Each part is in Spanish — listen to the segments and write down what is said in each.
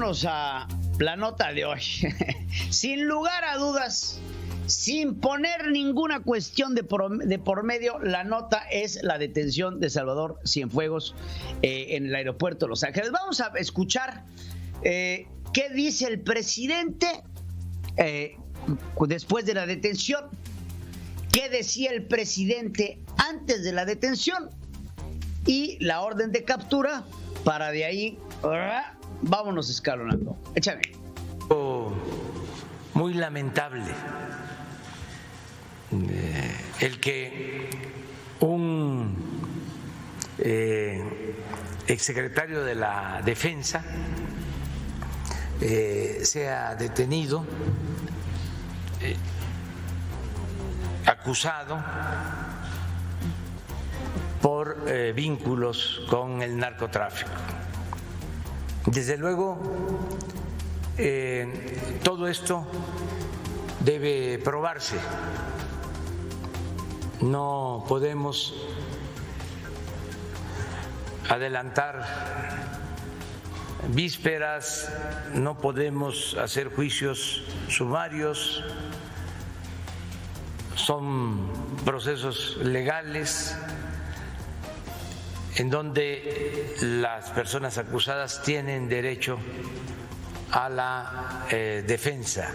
vámonos a la nota de hoy. Sin lugar a dudas, sin poner ninguna cuestión de por medio, la nota es la detención de Salvador Cienfuegos en el aeropuerto de Los Ángeles. Vamos a escuchar qué dice el presidente después de la detención, qué decía el presidente antes de la detención y la orden de captura, para de ahí vámonos escalonando. Échame. Muy lamentable el que un exsecretario de la Defensa sea detenido, acusado por vínculos con el narcotráfico. Desde luego, todo esto debe probarse. No podemos adelantar vísperas, no podemos hacer juicios sumarios, son procesos legales en donde las personas acusadas tienen derecho a la defensa.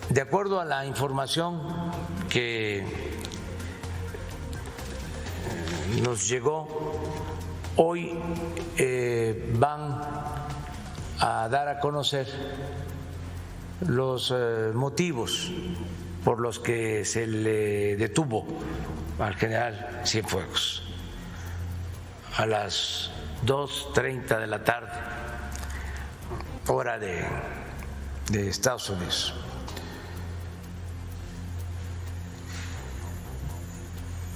De acuerdo a la información que nos llegó, hoy van a dar a conocer los motivos por los que se le detuvo al general Cienfuegos a las 2:30 de la tarde, hora de Estados Unidos.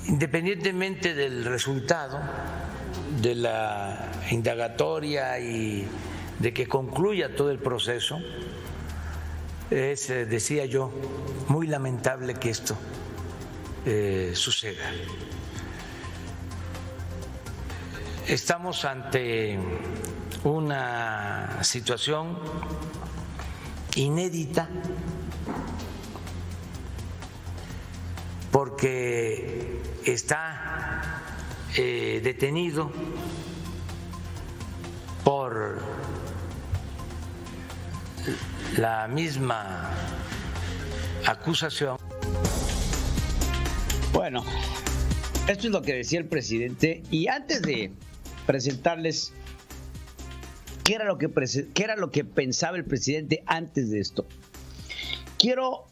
Independientemente del resultado de la indagatoria y de que concluya todo el proceso, es, decía yo, muy lamentable que esto suceda. Estamos ante una situación inédita porque está detenido por la misma acusación. Bueno, esto es lo que decía el presidente, y antes de presentarles qué era lo que pensaba el presidente antes de esto, quiero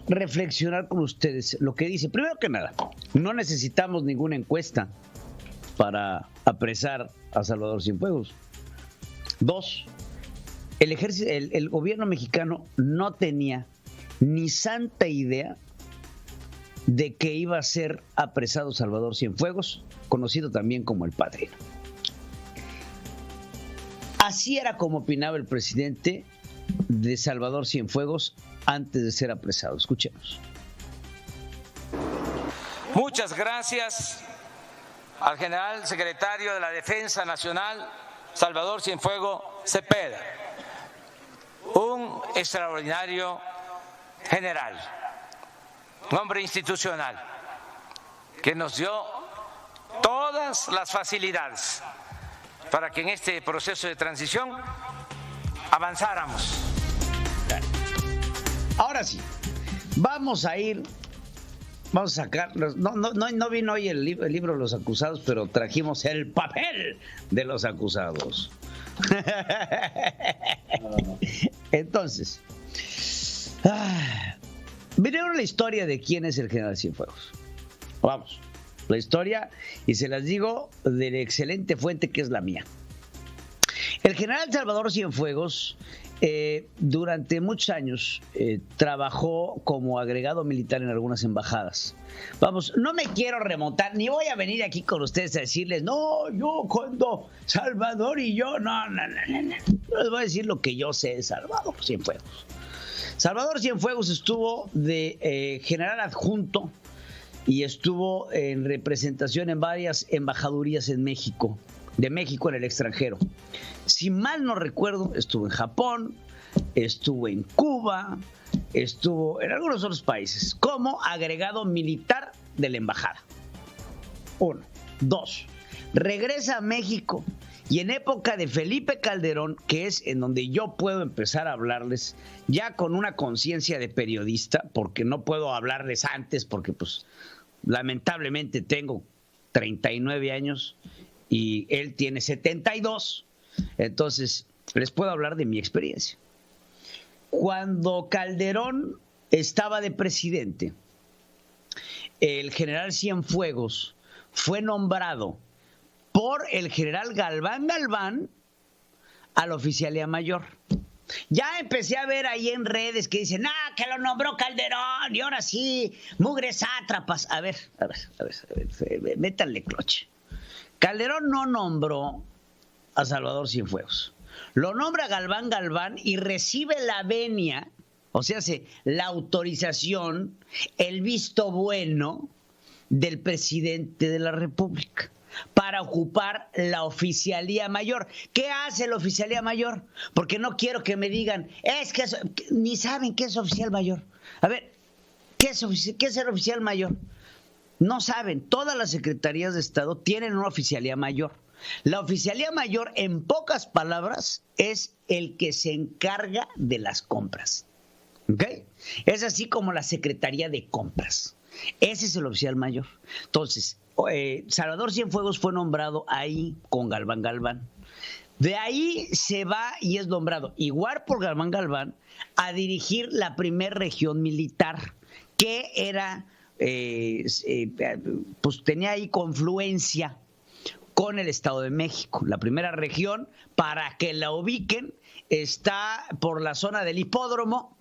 reflexionar con ustedes lo que dice. Primero que nada, no necesitamos ninguna encuesta para apresar a Salvador Cienfuegos. Dos, el gobierno mexicano no tenía ni santa idea de que iba a ser apresado Salvador Cienfuegos, conocido también como el Padrino. Así era como opinaba el presidente de Salvador Cienfuegos antes de ser apresado. Escuchemos. Muchas gracias al general secretario de la Defensa Nacional, Salvador Cienfuegos Cepeda, un extraordinario general, un hombre institucional que nos dio todas las facilidades para que en este proceso de transición avanzáramos. Ahora sí, vamos a sacar, no vino hoy el libro de los acusados, pero trajimos el papel de los acusados. Entonces, miren la historia de quién es el general Cienfuegos. Vamos, la historia, y se las digo de la excelente fuente que es la mía. El general Salvador Cienfuegos durante muchos años trabajó como agregado militar en algunas embajadas. Vamos, no me quiero remontar, ni voy a venir aquí con ustedes a decirles, no, yo cuando Salvador y yo, no. Les voy a decir lo que yo sé de Salvador Cienfuegos. Salvador Cienfuegos estuvo de general adjunto y estuvo en representación en varias embajadurías en México. de México en el extranjero. Si mal no recuerdo, estuvo en Japón, estuvo en Cuba, estuvo en algunos otros países como agregado militar de la embajada. 1. 2. Regresa a México y en época de Felipe Calderón, que es en donde yo puedo empezar a hablarles ya con una conciencia de periodista, porque no puedo hablarles antes, porque pues lamentablemente tengo 39 años y él tiene 72, entonces les puedo hablar de mi experiencia. Cuando Calderón estaba de presidente, el general Cienfuegos fue nombrado por el general Galván Galván a la oficialía mayor. Ya empecé a ver ahí en redes que dicen, que lo nombró Calderón y ahora sí, mugres sátrapas. A ver, métanle cloche. Calderón no nombró a Salvador Cienfuegos. Lo nombra Galván Galván y recibe la venia, o sea, la autorización, el visto bueno del presidente de la República para ocupar la oficialía mayor. ¿Qué hace la oficialía mayor? Porque no quiero que me digan, ni saben qué es oficial mayor. A ver, ¿qué es ser oficial mayor? No saben. Todas las secretarías de Estado tienen una oficialía mayor. La oficialía mayor, en pocas palabras, es el que se encarga de las compras. ¿Ok? Es así como la Secretaría de Compras. Ese es el oficial mayor. Entonces, Salvador Cienfuegos fue nombrado ahí con Galván Galván. De ahí se va y es nombrado igual por Galván Galván a dirigir la primera región militar, que era, pues tenía ahí confluencia con el Estado de México. La primera región, para que la ubiquen, está por la zona del hipódromo.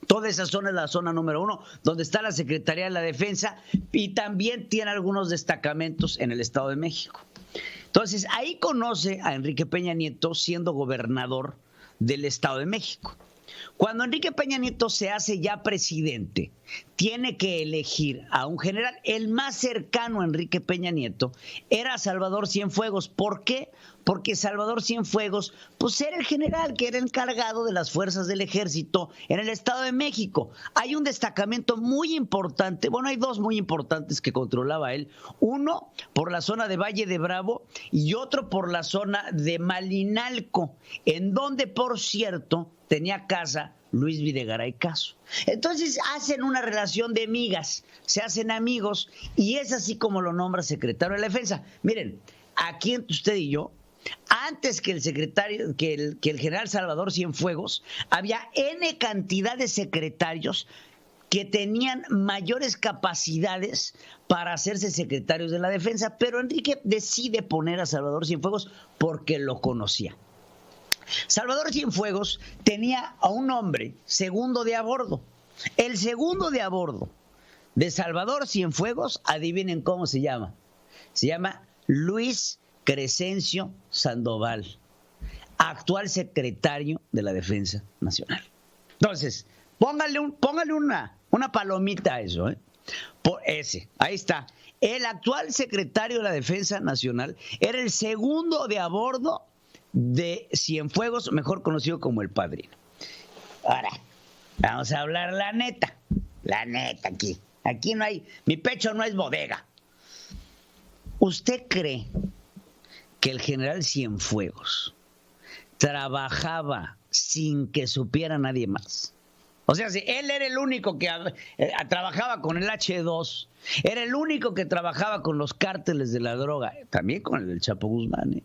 Toda esa zona es la zona número 1, donde está la Secretaría de la Defensa, y también tiene algunos destacamentos en el Estado de México. Entonces, ahí conoce a Enrique Peña Nieto siendo gobernador del Estado de México. Cuando Enrique Peña Nieto se hace ya presidente, tiene que elegir a un general. El más cercano a Enrique Peña Nieto era Salvador Cienfuegos. ¿Por qué? Porque Salvador Cienfuegos, pues era el general que era encargado de las fuerzas del ejército en el Estado de México. Hay un destacamento muy importante, bueno, hay dos muy importantes que controlaba él. Uno por la zona de Valle de Bravo y otro por la zona de Malinalco, en donde, por cierto, tenía casa Luis Videgaray Caso. Entonces hacen una relación de migas, se hacen amigos, y es así como lo nombra secretario de la Defensa. Miren, aquí entre usted y yo, antes que el secretario, que el general Salvador Cienfuegos, había N cantidad de secretarios que tenían mayores capacidades para hacerse secretarios de la Defensa, pero Enrique decide poner a Salvador Cienfuegos porque lo conocía. Salvador Cienfuegos tenía a un hombre segundo de a bordo. El segundo de a bordo de Salvador Cienfuegos, adivinen cómo se llama. Se llama Luis Crescencio Sandoval, actual secretario de la Defensa Nacional. Entonces, póngale una palomita a eso, Por ese, ahí está. El actual secretario de la Defensa Nacional era el segundo de a bordo de Cienfuegos, mejor conocido como el Padrino. Ahora, vamos a hablar la neta aquí. Aquí no hay, mi pecho no es bodega. ¿Usted cree que el general Cienfuegos trabajaba sin que supiera nadie más? O sea, si él era el único que trabajaba con el H2, era el único que trabajaba con los cárteles de la droga, también con el del Chapo Guzmán,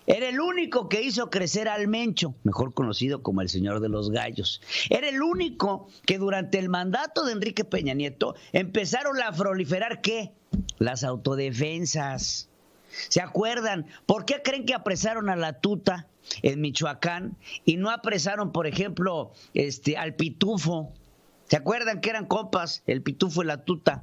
Era el único que hizo crecer al Mencho, mejor conocido como el Señor de los Gallos. Era el único que durante el mandato de Enrique Peña Nieto empezaron a proliferar, ¿qué? Las autodefensas. ¿Se acuerdan? ¿Por qué creen que apresaron a la Tuta en Michoacán y no apresaron, por ejemplo, al Pitufo? ¿Se acuerdan que eran compas, el Pitufo y la Tuta?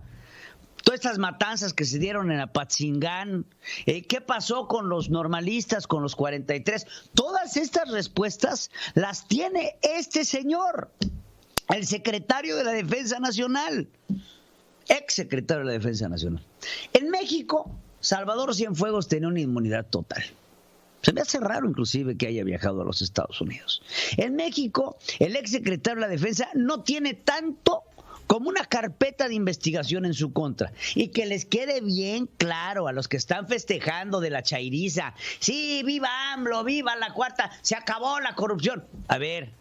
Todas estas matanzas que se dieron en Apatzingán, ¿qué pasó con los normalistas, con los 43? Todas estas respuestas las tiene este señor, el secretario de la Defensa Nacional, ex secretario de la Defensa Nacional. En México Salvador Cienfuegos tenía una inmunidad total. Se me hace raro inclusive que haya viajado a los Estados Unidos. En México, el exsecretario de la Defensa no tiene tanto como una carpeta de investigación en su contra. Y que les quede bien claro a los que están festejando de la chairiza. Sí, viva AMLO, viva la cuarta, se acabó la corrupción. A ver,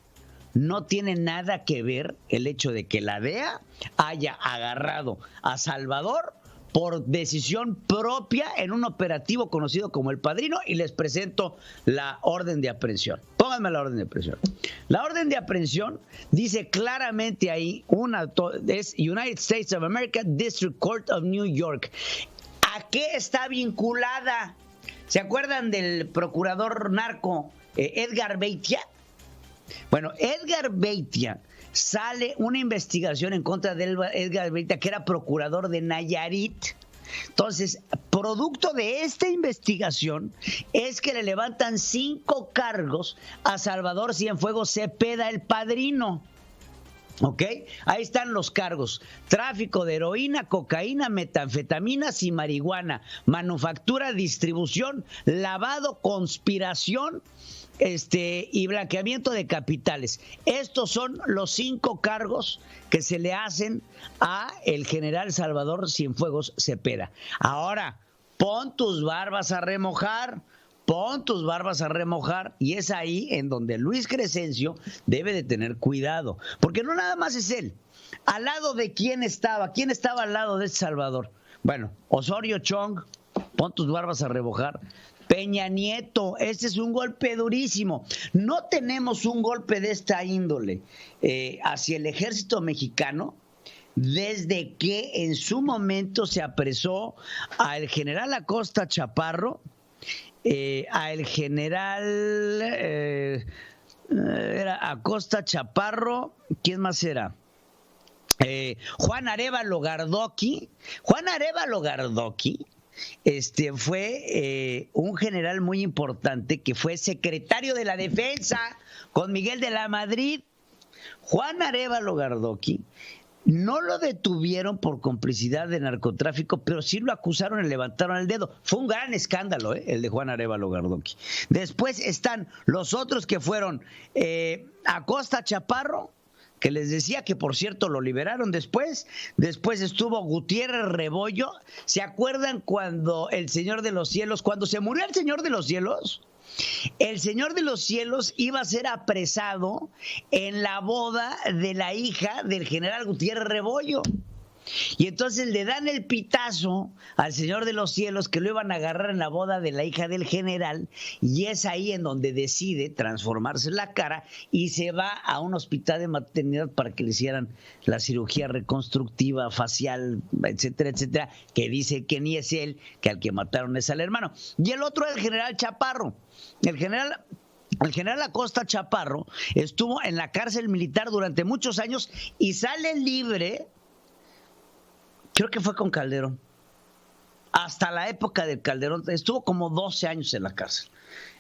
no tiene nada que ver el hecho de que la DEA haya agarrado a Salvador por decisión propia en un operativo conocido como El Padrino, y les presento la orden de aprehensión. Pónganme la orden de aprehensión. La orden de aprehensión dice claramente ahí, es United States of America, District Court of New York. ¿A qué está vinculada? ¿Se acuerdan del procurador narco Edgar Beitia? Bueno, Edgar Beitia, sale una investigación en contra de Edgar Beitia, que era procurador de Nayarit. Entonces, producto de esta investigación es que le levantan 5 cargos a Salvador Cienfuegos Cepeda, El Padrino. ¿Ok? Ahí están los cargos: tráfico de heroína, cocaína, metanfetaminas y marihuana, manufactura, distribución, lavado, conspiración, y blanqueamiento de capitales. Estos son los 5 cargos que se le hacen a el general Salvador Cienfuegos Cepeda. Ahora, pon tus barbas a remojar. Y es ahí en donde Luis Crescencio debe de tener cuidado, porque no nada más es él. ¿Al lado de quién estaba? ¿Quién estaba al lado de Salvador? Bueno, Osorio Chong, pon tus barbas a remojar. Peña Nieto, este es un golpe durísimo. No tenemos un golpe de esta índole hacia el ejército mexicano desde que en su momento se apresó al general Acosta Chaparro, al general era Acosta Chaparro, ¿quién más era? Juan Arévalo Gardoqui. Juan Arévalo Gardoqui fue un general muy importante que fue secretario de la Defensa con Miguel de la Madrid. Juan Arévalo Gardoqui no lo detuvieron por complicidad de narcotráfico, pero sí lo acusaron y levantaron el dedo. Fue un gran escándalo, el de Juan Arévalo Gardoqui. Después están los otros que fueron Acosta Chaparro, que les decía que, por cierto, lo liberaron después. Después estuvo Gutiérrez Rebollo. ¿Se acuerdan cuando el Señor de los Cielos, cuando se murió el Señor de los Cielos? El Señor de los Cielos iba a ser apresado en la boda de la hija del general Gutiérrez Rebollo. Y entonces le dan el pitazo al Señor de los Cielos que lo iban a agarrar en la boda de la hija del general, y es ahí en donde decide transformarse la cara y se va a un hospital de maternidad para que le hicieran la cirugía reconstructiva, facial, etcétera, etcétera, que dice que ni es él, que al que mataron es al hermano. Y el otro es el general Chaparro. El general Acosta Chaparro estuvo en la cárcel militar durante muchos años y sale libre. Creo que fue con Calderón. Hasta la época de Calderón estuvo como 12 años en la cárcel.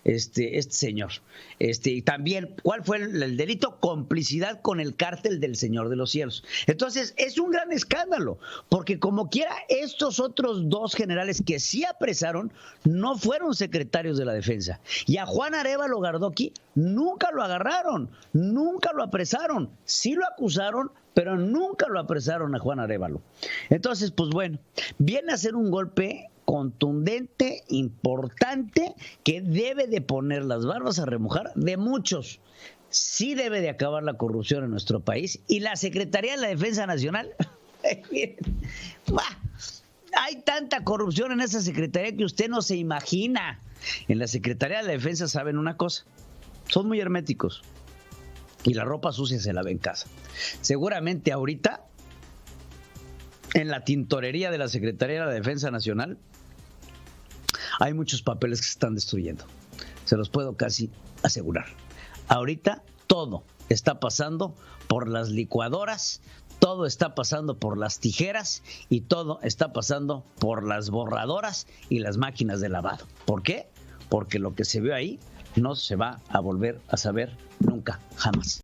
Este señor. Y también, ¿cuál fue el delito? Complicidad con el cártel del Señor de los Cielos. Entonces, es un gran escándalo, porque como quiera, estos otros 2 generales que sí apresaron no fueron secretarios de la Defensa. Y a Juan Arévalo Gardoqui nunca lo agarraron, nunca lo apresaron. Sí lo acusaron, pero nunca lo apresaron a Juan Arévalo. Entonces, pues bueno, viene a ser un golpe contundente, importante, que debe de poner las barbas a remojar de muchos. Sí debe de acabar la corrupción en nuestro país, y la Secretaría de la Defensa Nacional, hay tanta corrupción en esa secretaría que usted no se imagina. En la Secretaría de la Defensa saben una cosa: son muy herméticos y la ropa sucia se lava en casa. Seguramente ahorita en la tintorería de la Secretaría de la Defensa Nacional hay muchos papeles que se están destruyendo. Se los puedo casi asegurar. Ahorita todo está pasando por las licuadoras, todo está pasando por las tijeras y todo está pasando por las borradoras y las máquinas de lavado. ¿Por qué? Porque lo que se vio ahí no se va a volver a saber nunca, jamás.